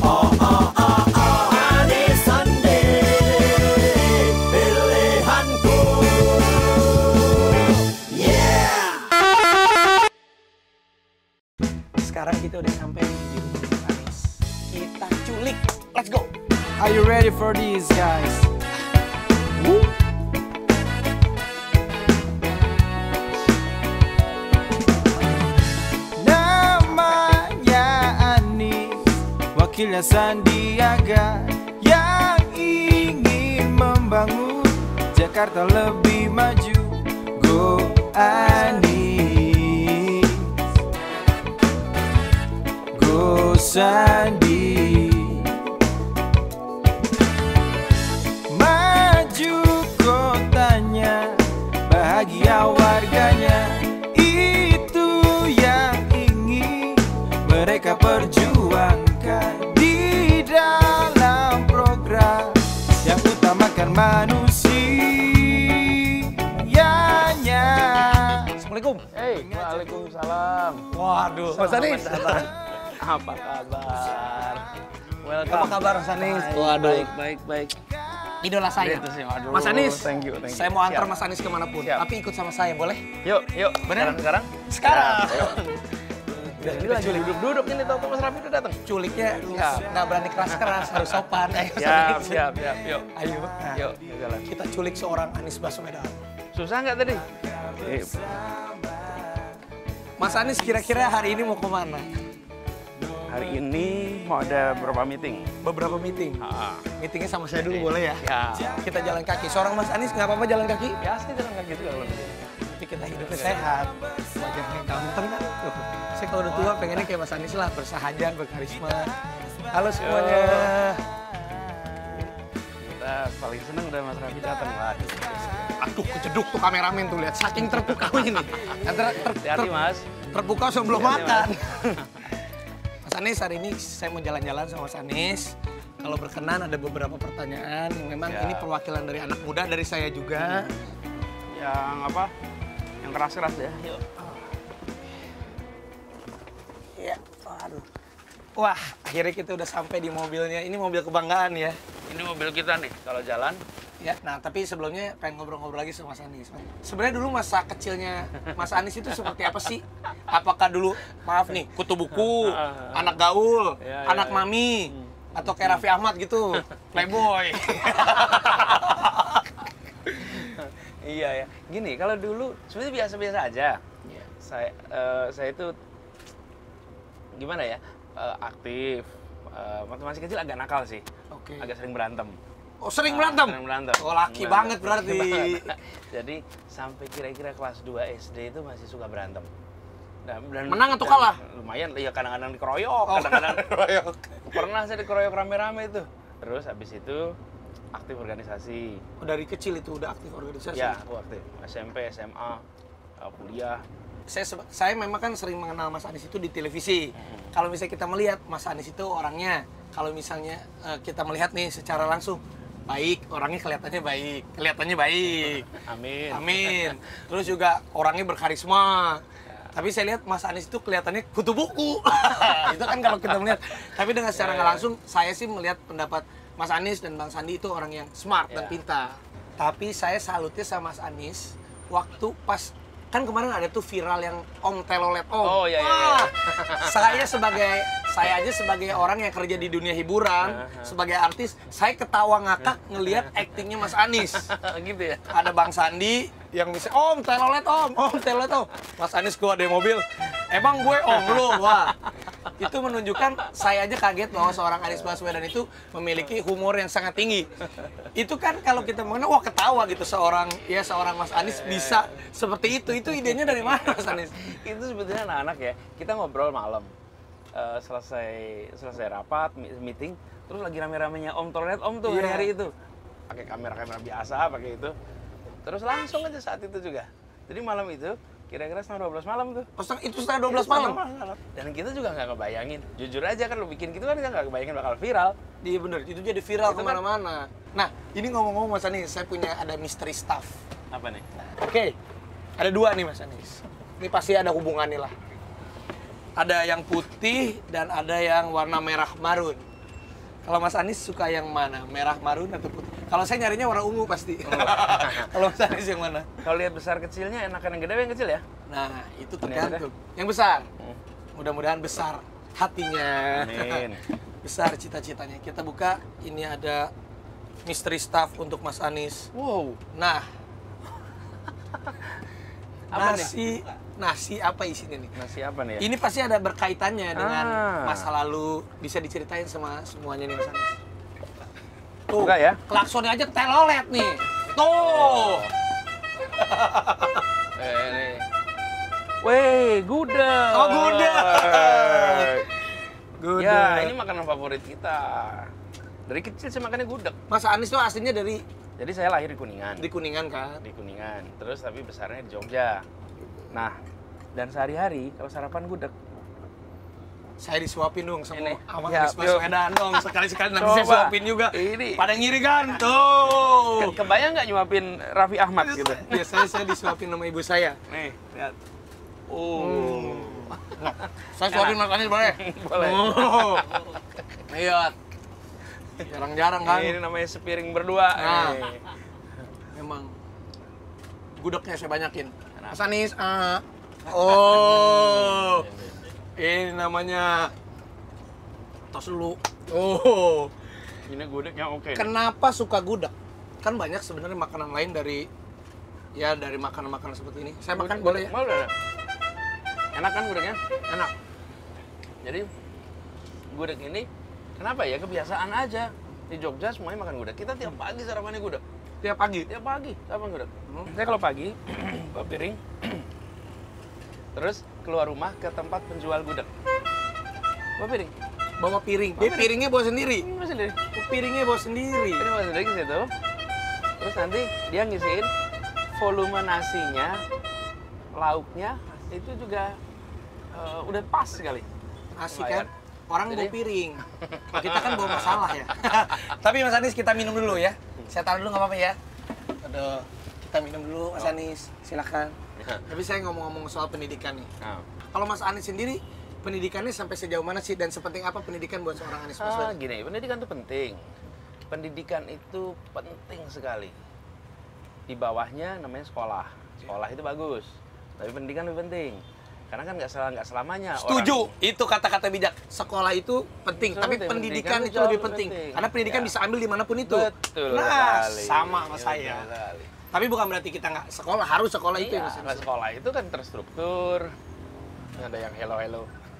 Oh, oh, oh, oh, Anies Sandi, pilihanku. Yeah. Sekarang kita udah sampai di rumah Anies. Kita culik. Let's go. Are you ready for this, guys? Woo. Namanya Anies, wakilnya Sandiaga, yang ingin membangun Jakarta lebih maju. Go Anies, go Sandi. Maju kotanya, bahagia warganya, itu yang ingin mereka perjuangkan di dalam program yang utamakan manusianya. Assalamualaikum. Waalaikumsalam. Waduh, Mas Anies. Apa kabar? Welcome. Apa kabar Mas Anies? Waduh, baik. Idola saya. Itu sih, waduh. Mas Anies. Thank you. Saya mau antar Siap. Mas Anies kemanapun, Siap. tapi ikut sama saya, boleh? Yuk. Bener? Sekarang? Sekarang. Yuk. Dan ini lagi duduk ini tau Mas Raffi udah datang. Culiknya Siap. nggak berani keras-keras, harus sopan. Ayo, Mas Siap. Anies. Yuk. Ayo. Nah, Yuk, jalan. kita culik seorang Anies Baswedan. Susah nggak tadi? Mas Anies kira-kira hari ini mau kemana? Hari ini mau ada beberapa meeting. Beberapa meeting. Meetingnya sama saya dulu boleh ya? Ya. Kita jalan kaki. Seorang Mas Anies nggak apa-apa jalan kaki? Biasa jalan kayak gitu kalau Tapi kita hidupnya sehat. Wajahnya ganteng kan? Tuh. Saya kalau udah tua pengennya kayak Mas Anies lah, bersahaja, berkarisma. Halo semuanya. kita paling seneng udah Mas Raffi datang. Waduh. Aduh, kejeduk tuh kameramen tuh, lihat. Saking terpukaunya nih. Hati-hati Mas. Terpukau sebelum Hati-hati, makan. Mas Anies, hari ini saya mau jalan-jalan sama Mas Anies. Kalau berkenan ada beberapa pertanyaan yang memang Ya. ini perwakilan dari anak muda, dari saya juga. Yang apa? Yang keras-keras ya. Yuk. Iya, waduh. Wah, akhirnya kita udah sampai di mobilnya. Ini mobil kebanggaan ya. Ini mobil kita nih kalau jalan. Ya, nah tapi sebelumnya pengen ngobrol-ngobrol lagi sama Mas Anies. Sebenarnya dulu masa kecilnya Mas Anies itu seperti apa sih? Apakah dulu, maaf nih, kutu buku, anak gaul, Ya, anak ya. mami, atau kayak Raffi Ahmad gitu, playboy? Iya ya. Gini, kalau dulu sebenarnya biasa-biasa aja. Iya. Saya itu gimana ya? Aktif. Waktu masih kecil agak nakal sih. Oke. Agak sering berantem. Oh, sering berantem? Sering berantem. Oh, laki banget berarti. Laki banget. Jadi sampai kira-kira kelas 2 SD itu masih suka berantem. Menang atau kalah? Lumayan, ya kadang-kadang dikeroyok, Oh, kadang-kadang dikeroyok. pernah saya dikeroyok rame-rame itu. Terus habis itu aktif organisasi. Oh, dari kecil itu udah aktif organisasi? Ya, aku aktif. SMP, SMA, kuliah. Saya memang kan sering mengenal Mas Anies itu di televisi. Kalau misalnya kita melihat Mas Anies itu orangnya, kalau misalnya kita melihat nih secara langsung, baik, orangnya kelihatannya baik. Amin. Terus juga orangnya berkarisma. Tapi saya lihat Mas Anies itu kelihatannya kutu buku. Itu kan kalau kita melihat. Tapi dengan secara nggak langsung, saya sih melihat pendapat Mas Anies dan Bang Sandi itu orang yang smart dan pintar. Tapi saya salutnya sama Mas Anies waktu pas kan kemarin ada tuh viral yang Om Telolet Om. Oh iya. Wah, saya aja sebagai orang yang kerja di dunia hiburan, sebagai artis, saya ketawa ngakak ngelihat aktingnya Mas Anies. Gitu ya. Ada Bang Sandi yang bisa Om Telolet Om. Mas Anies gua ada mobil. Emang gue Om lu, wah. Itu menunjukkan saya aja kaget bahwa seorang Anies Baswedan itu memiliki humor yang sangat tinggi. Itu kan kalau kita mengenal, wah ketawa gitu seorang Mas Anies bisa seperti itu. Itu idenya dari mana Mas Anies? Itu sebetulnya anak-anak ya, kita ngobrol malam. Selesai rapat, meeting, terus lagi rame-ramenya Om Tolet Om tuh hari-hari itu. Pakai kamera biasa, pakai itu. Terus langsung aja saat itu juga. Jadi malam itu, kira-kira setengah 12 malam tuh. Itu setengah 12 malam? Dan kita juga nggak ngebayangin. Jujur aja kan, lu bikin gitu kan kita nggak kebayangin bakal viral. Iya bener, itu jadi viral Itu kan- kemana-mana. Nah, ini ngomong-ngomong Mas Anies, saya punya ada mystery stuff. Apa nih? Oke, ada dua nih Mas Anies. Ini pasti ada hubungannya lah. Ada yang putih dan ada yang warna merah marun. Kalau Mas Anies suka yang mana? Merah marun atau putih? Kalau saya nyarinya warna ungu pasti. Kalau Mas Anies yang mana? Kalau lihat besar kecilnya enakan yang gede apa yang kecil ya? Nah, itu tergantung. Yang besar. Mudah-mudahan besar hatinya. Amin. Besar cita-citanya. Kita buka, ini ada mystery stuff untuk Mas Anies. Wow. Nah, Apa nasi apa isinya nih? Nasi apa nih ya? Ini pasti ada berkaitannya dengan Ah. masa lalu. Bisa diceritain sama semuanya nih Mas Anies. Tuh, Buka ya? klaksonnya aja telolet nih. Tuh. Ini. Weh, gudeg. Oh, gudeg. Gudeg. Ya, ini makanan favorit kita. Dari kecil saya makannya gudeg. Mas Anies tuh aslinya dari Jadi saya lahir di Kuningan. Kuningan kan? Di Kuningan. Terus tapi besarnya di Jogja. Nah, dan sehari-hari kalau sarapan gudeg. Saya disuapin dong sama Ini. Anies Ya, Baswedan dong. Sekali-sekali nanti saya Coba. suapin juga. Ini. Pada ngiri kan? Tuh. Kebayang nggak nyuapin Raffi Ahmad gitu? Biasanya saya disuapin sama ibu saya. Nih, lihat. Oh. Saya suapin Mas Anies boleh? Boleh. Oh. Lihat. Jarang-jarang kan? Ini namanya sepiring berdua. Nah. Eh. Memang gudegnya saya banyakin. Mas Anies, Iya, oh, ini namanya tos dulu. Oh, Ini gudegnya oke. kenapa suka gudeg? Kan banyak sebenarnya makanan lain dari makanan-makanan seperti ini. Saya makan boleh ya? Mau udah. Enak kan gudegnya? Enak. Jadi gudeg ini kenapa ya kebiasaan aja di Jogja semuanya makan gudeg. Kita tiap pagi sarapannya gudeg. Tiap pagi. Tiap pagi sarapan gudeg. Saya kalau pagi bawa piring, terus keluar rumah ke tempat penjual gudeg. Bawa piring. Bawa piring. Dia piringnya bawa sendiri. Ini masih sendiri. Piringnya bawa sendiri. Ini masih sendiri ke situ. Terus nanti dia ngisiin volume nasinya, lauknya itu juga udah pas sekali. Asik Lumayan. kan? Orang Jadi- bawa piring. Kalau kita kan bawa masalah ya. Tapi Mas Anies kita minum dulu ya. Saya taruh dulu nggak apa-apa ya. Aduh, kita minum dulu Mas Anies. Silakan. Tapi saya ngomong-ngomong soal pendidikan nih. Nah. Kalau Mas Anies sendiri, pendidikannya sampai sejauh mana sih dan sepenting apa pendidikan buat seorang Anies Baswedan? Gini, pendidikan itu penting. Pendidikan itu penting sekali. Di bawahnya namanya sekolah. Sekolah itu bagus, tapi pendidikan lebih penting. Karena kan nggak selamanya. Setuju, orang- itu kata-kata bijak. Sekolah itu penting, Itu tapi penting. pendidikan Pendidikan itu jauh lebih lebih penting. penting. Karena pendidikan Ya. bisa ambil dimanapun itu. Betul Nah, sekali. sama sama Iya, saya. betul sekali. Tapi bukan berarti kita nggak sekolah, harus sekolah itu Iya, ya Mas Anies. sekolah itu kan terstruktur. Ada yang hello.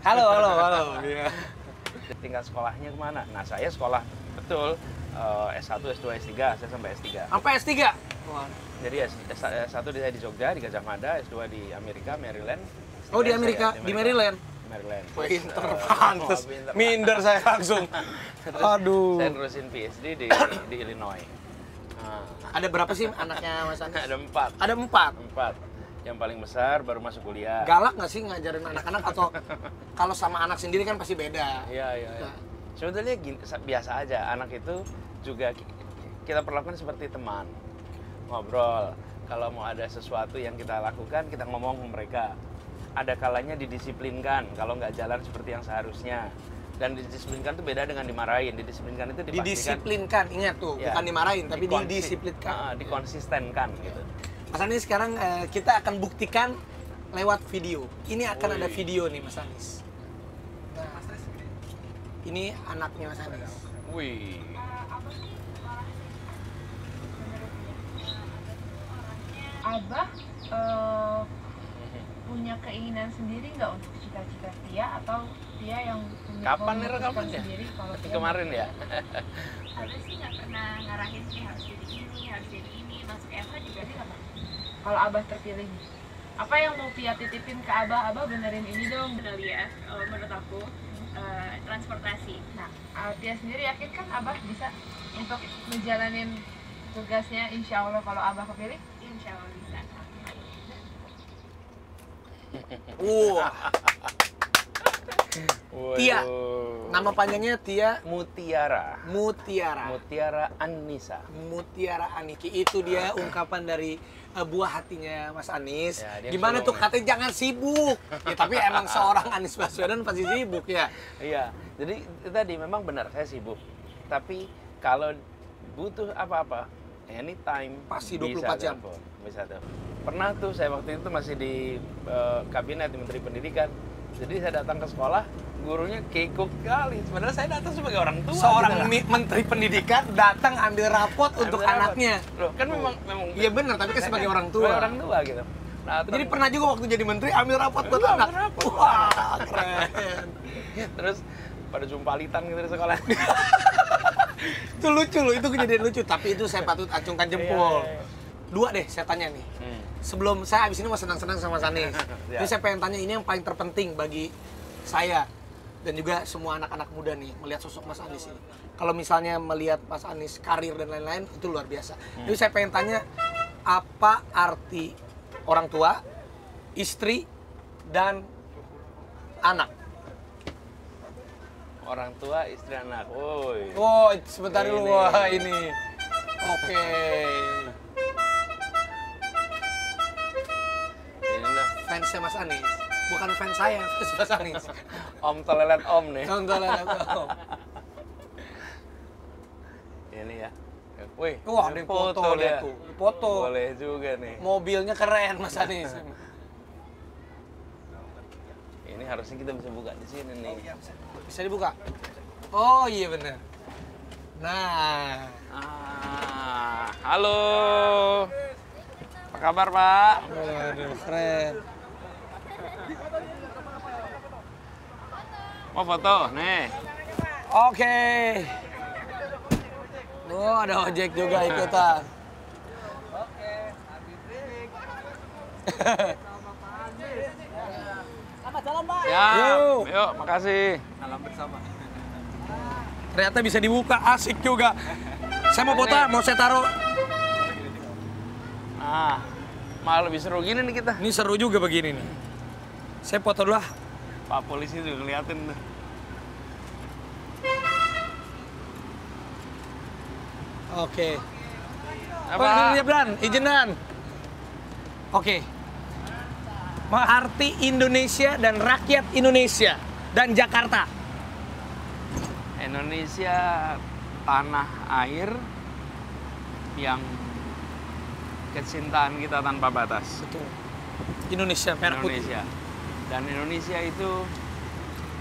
Halo, halo, halo. Iya. Tingkat sekolahnya kemana? Nah, saya sekolah betul S1, S2, S3. Saya sampai S3. Sampai S3. Wah. Jadi S1 saya di Jogja, di Gajah Mada, S2 di Amerika, Maryland. Oh, di Amerika, di Maryland. Maryland. Pinter, Terus, pantes. pinter. Minder saya langsung. Terus Aduh. saya nerusin PhD di Illinois. Nah, Ada berapa sih anaknya Mas Anies? ada 4. Ada 4. 4. Yang paling besar baru masuk kuliah. Galak nggak sih ngajarin anak-anak atau kalau sama anak sendiri kan pasti beda? Iya. Nah. Sebetulnya biasa aja. Anak itu juga kita perlakukan seperti teman. Ngobrol. Kalau mau ada sesuatu yang kita lakukan, kita ngomong ke mereka. Ada kalanya didisiplinkan kalau nggak jalan seperti yang seharusnya. Dan didisiplinkan itu beda dengan dimarahin. Didisiplinkan itu dipastikan. Didisiplinkan, ingat tuh, Ya. bukan dimarahin, tapi Dikonsi- didisiplinkan. dikonsistenkan gitu. Mas Anies sekarang kita akan buktikan lewat video. Ini akan ada Wih. video nih Mas Anies. Nah, ini anaknya Mas Anies. Wih. Abah punya keinginan sendiri nggak untuk cita-cita dia atau dia yang punya Kapan nih memutuskan rekamannya? sendiri kalau dia Kemarin ya. Abah sih nggak pernah ngarahin sih harus jadi ini, harus jadi ini. Masuk FH juga dia nggak pernah. kalau Abah terpilih apa yang mau Pia titipin ke Abah benerin ini dong. Kali ya, menurut aku transportasi. Nah Pia sendiri yakin kan Abah bisa untuk ngejalanin tugasnya insya Allah kalau Abah kepilih. Insya Allah bisa. Wah. Tia. Waduh. Nama panjangnya Tia Mutiara. Mutiara. Mutiara Annisa. Mutiara Aniki. Itu dia ungkapan dari buah hatinya Mas Anies. Ya, dia Gimana tuh sulung, katanya jangan sibuk. Ya, tapi emang seorang Anies Baswedan pasti sibuk ya. Iya, jadi itu tadi memang benar saya sibuk. Tapi kalau butuh apa-apa, anytime Pasti bisa 24 jam. telepon, bisa telepon. Pernah tuh saya waktu itu masih di kabinet di Menteri Pendidikan. Jadi saya datang ke sekolah, gurunya kekok kali. Sebenarnya saya datang sebagai orang tua. Seorang gitu loh. menteri pendidikan datang ambil rapot untuk Ambil rapat. anaknya. Loh, kan memang Iya benar, tapi kan sebagai orang tua. Sebagai orang tua gitu. Nah, Jadi pernah juga waktu jadi menteri ambil rapot buat Ambil anak. rapot. Wah, keren. terus pada jumpalitan gitu di sekolah. Itu lucu loh, itu kejadian lucu. Tapi itu saya patut acungkan jempol. Iya. Dua deh saya tanya nih. Sebelum saya abis ini mau senang-senang sama Mas Anies. Ya. Jadi saya pengen tanya ini yang paling terpenting bagi saya dan juga semua anak-anak muda nih melihat sosok Mas Anies ini. Kalau misalnya melihat Mas Anies karir dan lain-lain itu luar biasa. Jadi saya pengen tanya apa arti orang tua, istri dan anak? Orang tua, istri, anak. Woi. Oh, sebentar dulu. Ini. Wah, ini. Oke. Ini dah. Fansnya Mas Anies. Bukan fans saya, fans Mas Anies. Om toleran om nih. Contoh lah. Ini ya. Wih, Wah, ini ada foto dia tuh. Foto. Boleh juga nih. Mobilnya keren Mas Anies. Ini harusnya kita bisa buka di sini nih. Bisa dibuka? Oh iya bener. Nah. Halo. Apa kabar, Pak? Waduh, keren. Mau foto? Nih. Oke. Oh, ada ojek juga ikutan. Ya, Yuk. yuk, makasih. Ternyata bisa dibuka, asik juga. Saya mau foto, mau saya taruh. Nah, malah lebih seru gini nih kita. Ini seru juga begini nih. Saya foto dulu lah. Pak polisi juga ngeliatin tuh. Oke. Apa? Oh, ini Dan, izin Dan. Oke. Arti Indonesia dan rakyat Indonesia dan Jakarta. Indonesia tanah air yang kecintaan kita tanpa batas. Betul. Indonesia merah putih. Indonesia. Dan Indonesia itu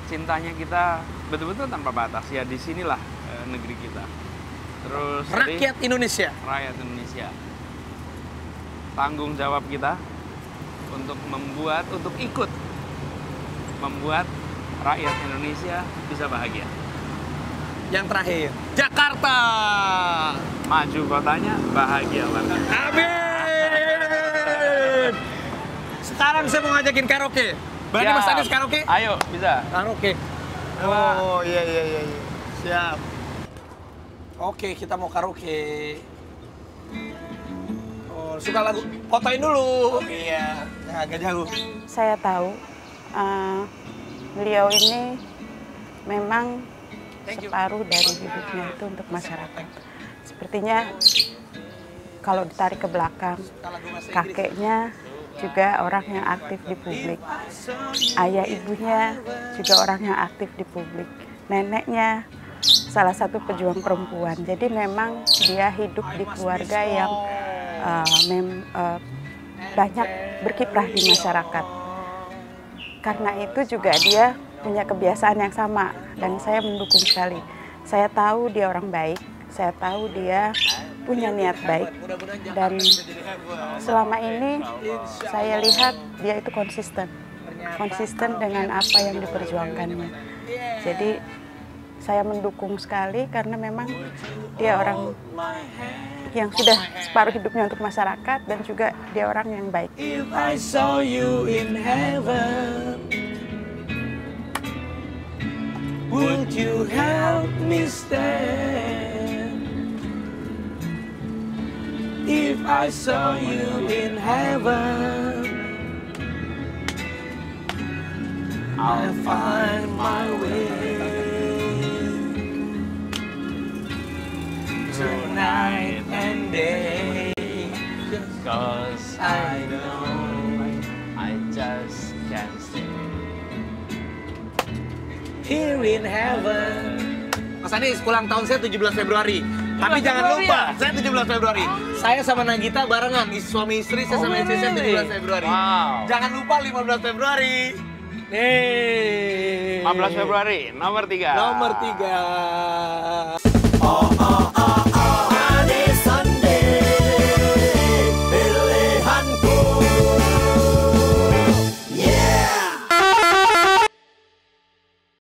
cintanya kita betul-betul tanpa batas. Ya disinilah negeri kita. Terus Rakyat Indonesia. rakyat Indonesia. Tanggung jawab kita untuk ikut membuat rakyat Indonesia bisa bahagia. Yang terakhir, Jakarta. Maju kotanya, bahagia banget. Amin. Sekarang saya mau ngajakin karaoke. Berani Mas Anies karaoke? Ayo, bisa. Karaoke. Oh iya. Siap. Oke, kita mau karaoke. Oh, suka lagu? Fotoin dulu. Iya, agak jauh. Saya tahu beliau ini memang separuh dari hidupnya itu untuk masyarakat. Sepertinya kalau ditarik ke belakang, kakeknya juga orang yang aktif di publik. Ayah ibunya juga orang yang aktif di publik. Neneknya salah satu pejuang perempuan. Jadi memang dia hidup di keluarga yang banyak berkiprah di masyarakat. Karena itu juga dia punya kebiasaan yang sama dan saya mendukung sekali. Saya tahu dia orang baik, saya tahu dia punya niat baik dan selama ini saya lihat dia itu konsisten dengan apa yang diperjuangkannya. Jadi saya mendukung sekali karena memang dia orang yang sudah separuh hidupnya untuk masyarakat dan juga dia orang yang baik. If I saw you in heaven, would you help me stand? If I saw you in heaven, I'll find my way tonight and day. Cause I know I just can't stay. Here in heaven. Mas Anies, ulang tahun saya 17 Februari. Tapi jangan lupa, saya 17 Februari. Saya sama Nagita barengan, suami istri, saya sama istri saya 17 Februari. Wow. Jangan lupa 15 Februari. Nih. 15 Februari, nomor 3. Nomor 3.